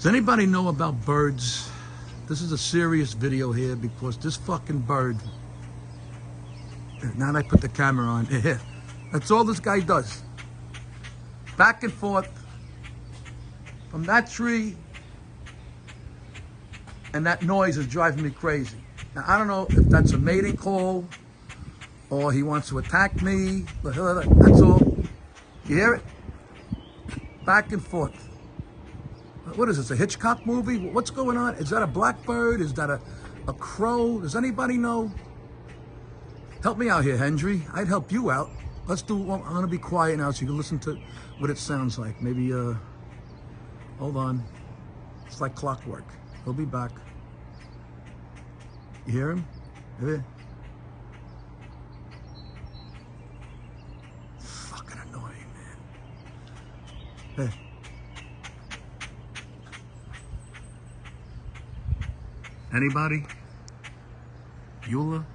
Does anybody know about birds? This is a serious video here because this fucking bird, now that I put the camera on, that's all this guy does. Back and forth from that tree, and that noise is driving me crazy. Now, I don't know if that's a mating call or he wants to attack me. That's all. You hear it? Back and forth. What is this, a Hitchcock movie? What's going on? Is that a blackbird? Is that a crow? Does anybody know? Help me out here, Hendry. I'd help you out. Let's do, I'm gonna be quiet now so you can listen to what it sounds like. Maybe, hold on. It's like clockwork. He'll be back. You hear him? Yeah. Fucking annoying, man. Hey. Anybody? Beulah?